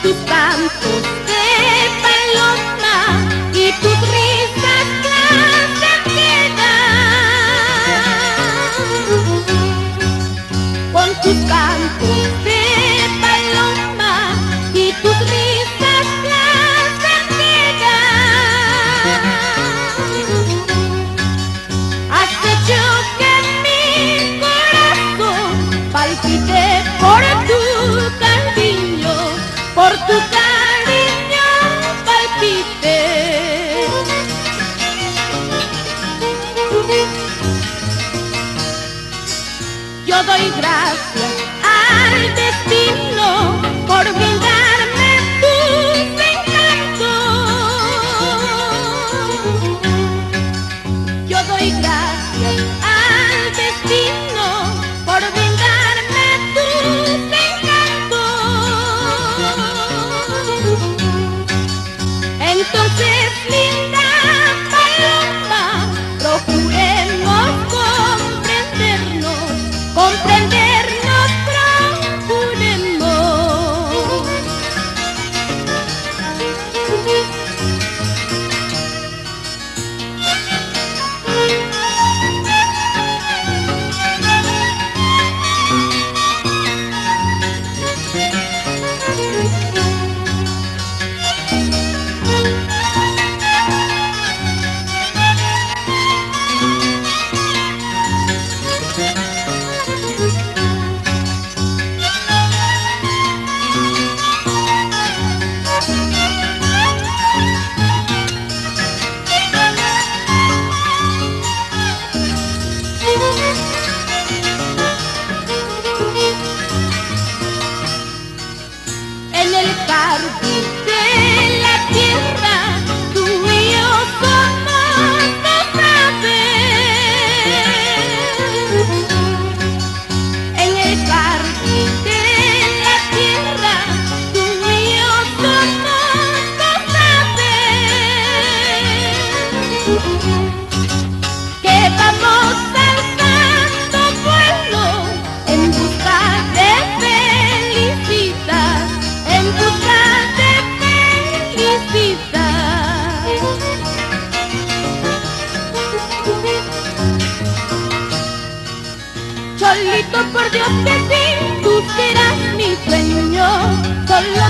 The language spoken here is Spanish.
tus cantos de paloma y tus risas placentera. Con tus cantos de paloma y tus risas placentera, has hecho que mi corazón palpite por tu cariño, por tu cariño palpite. Yo doy gracias al destino por brindarme tus encantos. Yo doy gracias al destino por brindarme tus encantos. Entonces, linda paloma, procuremos comprendernos, comprendernos, procuremos. En el jardín de la tierra, tú y yo somos dos aves. En el jardín de la tierra, tú y yo somos dos aves. Que vamos alzando vuelo en busca de felicidad, en busca de felicidad. Cholito, por Dios que sí, tú serás mi sueño, solo